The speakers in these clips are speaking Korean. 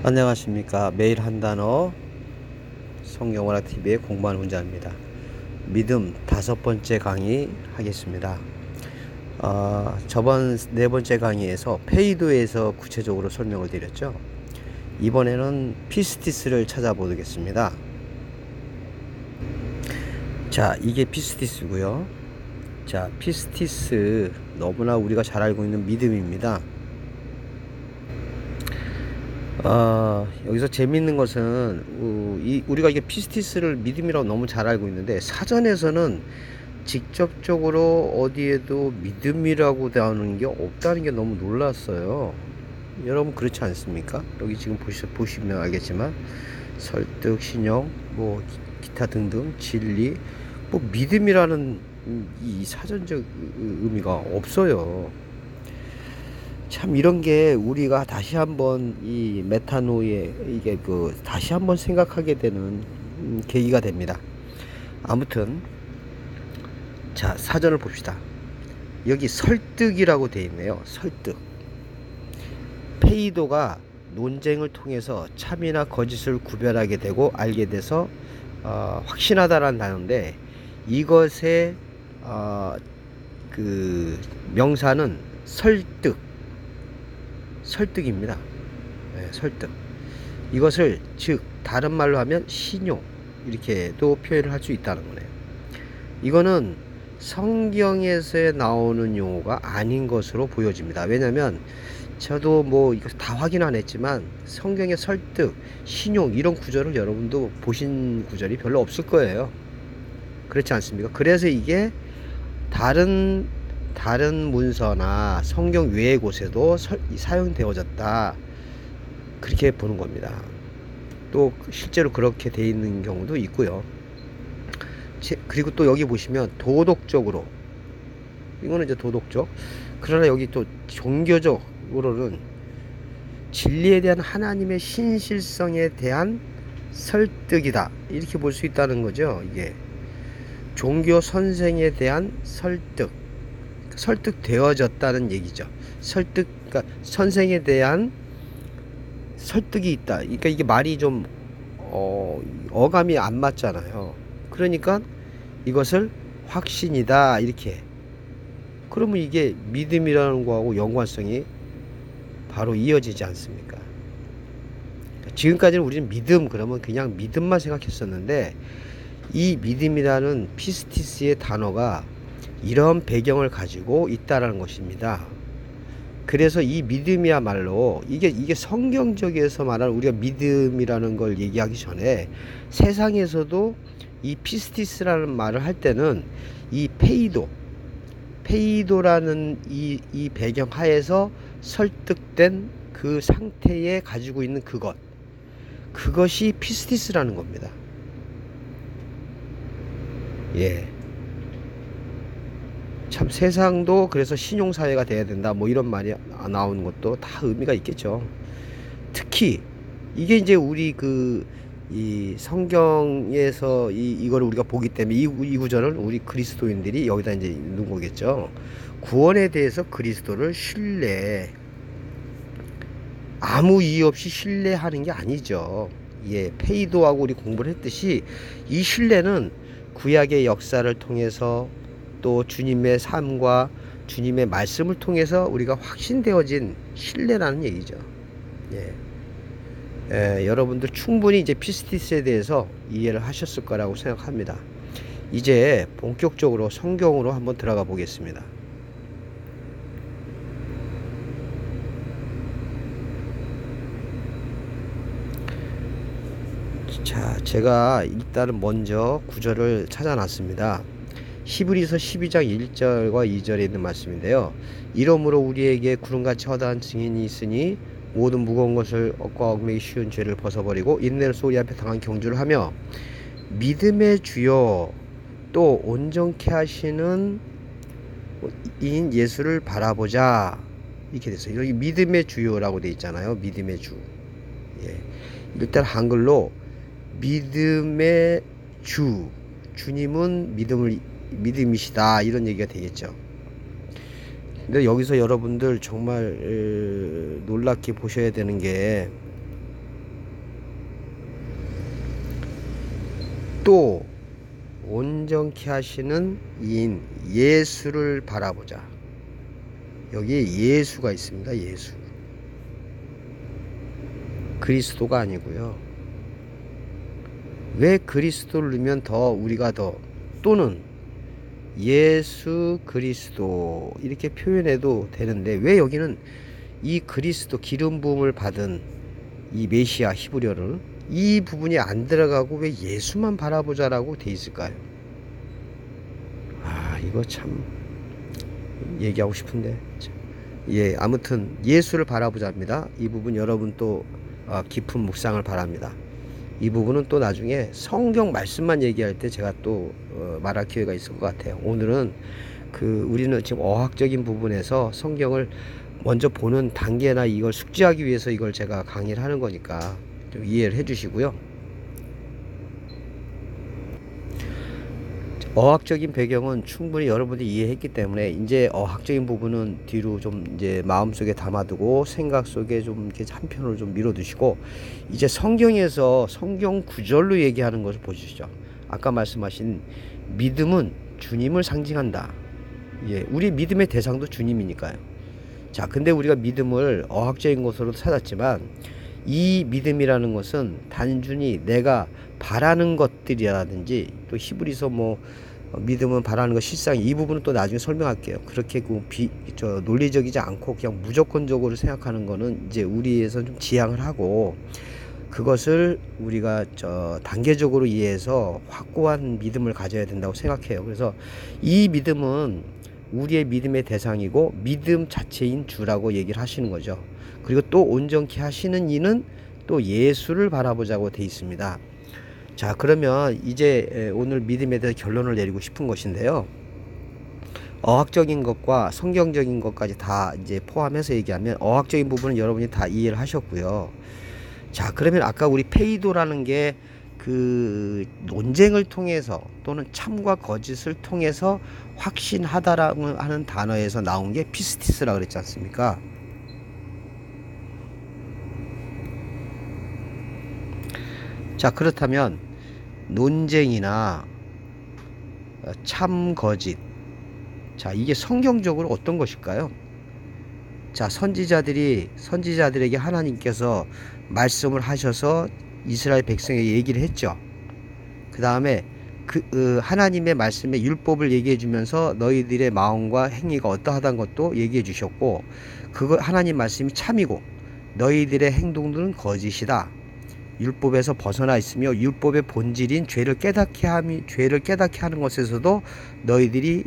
안녕하십니까. 매일 한 단어 성경원화 TV의 공부하는 문자입니다. 믿음 5번째 강의 하겠습니다. 저번 4번째 강의에서 페이도에서 구체적으로 설명을 드렸죠. 이번에는 피스티스를 찾아보겠습니다. 자, 이게 피스티스고요. 자, 피스티스 너무나 우리가 잘 알고 있는 믿음입니다. 여기서 재밌는 것은 우리가 이게 피스티스를 믿음이라고 너무 잘 알고 있는데 사전에서는 직접적으로 어디에도 믿음이라고 나오는 게 없다는 게 너무 놀랐어요. 여러분 그렇지 않습니까? 여기 지금 보시면 알겠지만 설득, 신용, 뭐 기타 등등 진리, 뭐 믿음이라는 이 사전적 의미가 없어요. 참 이런 게 우리가 다시 한번 이 메타노에 이게 다시 한번 생각하게 되는 계기가 됩니다. 아무튼 자, 사전을 봅시다. 여기 설득이라고 되어 있네요. 설득. 페이도가 논쟁을 통해서 참이나 거짓을 구별하게 되고 알게 돼서 확신하다라는 단어인데 이것의 그 명사는 설득입니다. 네, 설득. 이것을 즉 다른 말로 하면 신용 이렇게도 표현을 할 수 있다는 거네요. 이거는 성경에서 나오는 용어가 아닌 것으로 보여집니다. 왜냐하면 저도 뭐 이거 다 확인 안 했지만 성경의 설득, 신용 이런 구절을 여러분도 보신 구절이 별로 없을 거예요. 그렇지 않습니까? 그래서 이게 다른 문서나 성경 외의 곳에도 사용되어졌다 그렇게 보는 겁니다. 또 실제로 그렇게 돼 있는 경우도 있고요. 그리고 또 여기 보시면 도덕적으로 이거는 이제 도덕적, 그러나 여기 또 종교적으로는 진리에 대한 하나님의 신실성에 대한 설득이다 이렇게 볼 수 있다는 거죠. 이게 종교 선생에 대한 설득되어졌다는 얘기죠. 그러니까 선생에 대한 설득이 있다. 그러니까 이게 말이 좀 어감이 안 맞잖아요. 그러니까 이것을 확신이다 이렇게. 그러면 이게 믿음이라는 거하고 연관성이 바로 이어지지 않습니까? 지금까지는 우리는 믿음 그러면 그냥 믿음만 생각했었는데 이 믿음이라는 피스티스의 단어가 이런 배경을 가지고 있다라는 것입니다. 그래서 이 믿음이야말로 이게 성경적에서 말하는 우리가 믿음이라는 걸 얘기하기 전에 세상에서도 이 피스티스라는 말을 할 때는 이 페이도라는 이 배경 하에서 설득된 그 상태에 가지고 있는 그것이 피스티스라는 겁니다. 예. 참 세상도 그래서 신용사회가 돼야 된다 뭐 이런 말이 나오는 것도 다 의미가 있겠죠. 특히 이게 이제 우리 이 성경에서 이거를 우리가 보기 때문에 이 구절은 우리 그리스도인들이 여기다 이제 있는 거겠죠. 구원에 대해서 그리스도를 아무 이유 없이 신뢰하는 게 아니죠. 예, 페이도하고 우리 공부를 했듯이 이 신뢰는 구약의 역사를 통해서 또 주님의 삶과 주님의 말씀을 통해서 우리가 확신되어진 신뢰라는 얘기죠. 여러분들 충분히 이제 피스티스에 대해서 이해를 하셨을 거라고 생각합니다. 이제 본격적으로 성경으로 한번 들어가 보겠습니다. 자, 제가 일단은 먼저 구절을 찾아놨습니다. 히브리서 12장 1절과 2절에 있는 말씀인데요. 이러므로 우리에게 구름같이 허다한 증인이 있으니 모든 무거운 것을 얻고 얽매기 쉬운 죄를 벗어버리고 인내로서 우리 앞에 당한 경주를 하며 믿음의 주요 또 온전케 하시는 인 예수를 바라보자 이렇게 됐어요. 여기 믿음의 주요라고 되어 있잖아요. 믿음의 주. 예. 일단 한글로 믿음의 주님은 믿음이시다 이런 얘기가 되겠죠. 근데 여기서 여러분들 정말 놀랍게 보셔야 되는 게 또 온전케 하시는 이인 예수를 바라보자. 여기에 예수가 있습니다. 예수. 그리스도가 아니고요. 왜 그리스도를 넣으면 더 우리가 더 또는 예수 그리스도 이렇게 표현해도 되는데 왜 여기는 이 그리스도 기름 부음을 받은 이 메시아 히브리어를 이 부분이 안 들어가고 왜 예수만 바라보자라고 돼 있을까요? 아, 이거 참 얘기하고 싶은데. 예, 아무튼 예수를 바라보자입니다. 이 부분 여러분 또 깊은 묵상을 바랍니다. 이 부분은 또 나중에 성경 말씀만 얘기할 때 제가 또 말할 기회가 있을 것 같아요. 오늘은 우리는 지금 어학적인 부분에서 성경을 먼저 보는 단계나 이걸 숙지하기 위해서 이걸 제가 강의를 하는 거니까 좀 이해를 해 주시고요. 어학적인 배경은 충분히 여러분들이 이해했기 때문에 이제 어학적인 부분은 뒤로 좀 이제 마음속에 담아두고 생각 속에 좀 이렇게 한편으로 좀 밀어두시고 이제 성경에서 성경 구절로 얘기하는 것을 보시죠. 아까 말씀하신 믿음은 주님을 상징한다. 예, 우리 믿음의 대상도 주님이니까요. 자, 근데 우리가 믿음을 어학적인 것으로 찾았지만 이 믿음이라는 것은 단순히 내가 바라는 것들이라든지 또 히브리서 믿음은 바라는 것 실상 이 부분은 또 나중에 설명할게요. 그렇게 논리적이지 않고 그냥 무조건적으로 생각하는 거는 이제 우리에서 좀 지양을 하고 그것을 우리가 단계적으로 이해해서 확고한 믿음을 가져야 된다고 생각해요. 그래서 이 믿음은 우리의 믿음의 대상이고 믿음 자체인 주라고 얘기를 하시는 거죠. 그리고 또 온전케 하시는 이는 또 예수를 바라보자고 돼 있습니다. 자, 그러면 이제 오늘 믿음에 대해서 결론을 내리고 싶은 것인데요. 어학적인 것과 성경적인 것까지 다 이제 포함해서 얘기하면 어학적인 부분은 여러분이 다 이해를 하셨고요. 자, 그러면 아까 우리 페이도라는 게 논쟁을 통해서 또는 참과 거짓을 통해서 확신하다라는 하는 단어에서 나온 게 피스티스라 그랬지 않습니까? 자, 그렇다면 논쟁이나 참 거짓, 자, 이게 성경적으로 어떤 것일까요? 자, 선지자들에게 하나님께서 말씀을 하셔서 이스라엘 백성에게 얘기를 했죠. 그 다음에 하나님의 말씀에 율법을 얘기해 주면서 너희들의 마음과 행위가 어떠하다는 것도 얘기해 주셨고, 하나님 말씀이 참이고 너희들의 행동들은 거짓이다. 율법에서 벗어나 있으며 율법의 본질인 죄를 깨닫게 하는 것에서도 너희들이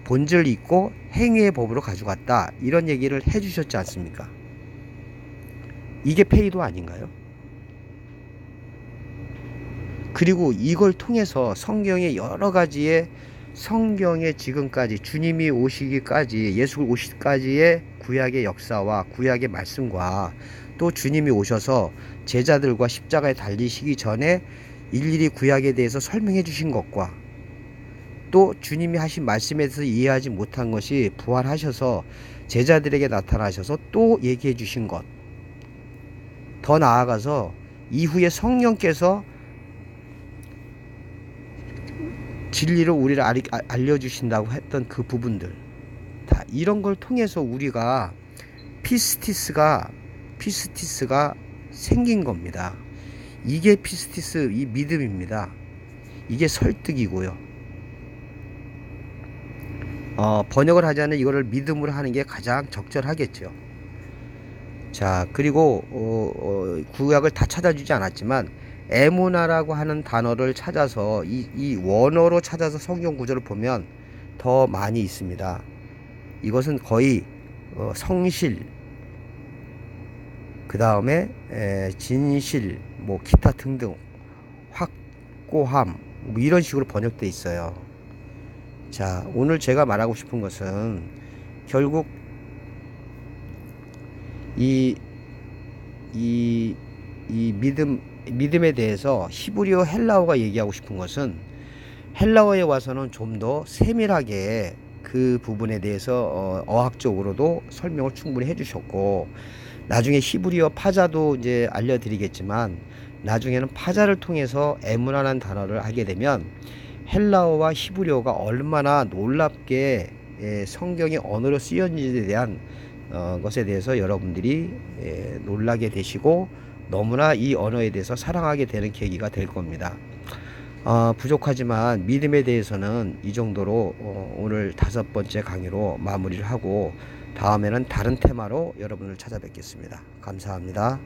본질을 잊고 행위의 법으로 가져갔다. 이런 얘기를 해 주셨지 않습니까? 이게 페이도 아닌가요? 그리고 이걸 통해서 성경의 여러 가지의 성경의 지금까지 주님이 오시기까지 예수 오시기까지의 구약의 역사와 구약의 말씀과 또 주님이 오셔서 제자들과 십자가에 달리시기 전에 일일이 구약에 대해서 설명해 주신 것과 또 주님이 하신 말씀에 대해서 이해하지 못한 것이 부활하셔서 제자들에게 나타나셔서 또 얘기해 주신 것, 더 나아가서 이후에 성령께서 진리를 우리를 알려주신다고 했던 그 부분들, 다 이런 걸 통해서 우리가 피스티스가 생긴 겁니다. 이게 피스티스, 이 믿음입니다. 이게 설득이고요. 번역을 하자면 이거를 믿음으로 하는 게 가장 적절하겠죠. 자, 그리고 구약을 다 찾아주지 않았지만 에모나라고 하는 단어를 찾아서 이 원어로 찾아서 성경 구절을 보면 더 많이 있습니다. 이것은 거의 성실, 그 다음에 진실, 기타 등등, 확고함, 이런 식으로 번역되어 있어요. 자, 오늘 제가 말하고 싶은 것은 결국 이 믿음에 대해서 히브리어 헬라어가 얘기하고 싶은 것은 헬라어에 와서는 좀 더 세밀하게 그 부분에 대해서 어학적으로도 설명을 충분히 해주셨고, 나중에 히브리어 파자도 이제 알려드리겠지만, 나중에는 파자를 통해서 에무나라는 단어를 알게 되면 헬라어와 히브리어가 얼마나 놀랍게 성경의 언어로 쓰여진지에 대한 것에 대해서 여러분들이 놀라게 되시고, 너무나 이 언어에 대해서 사랑하게 되는 계기가 될 겁니다. 부족하지만 믿음에 대해서는 이 정도로 오늘 5번째 강의로 마무리를 하고, 다음에는 다른 테마로 여러분을 찾아뵙겠습니다. 감사합니다.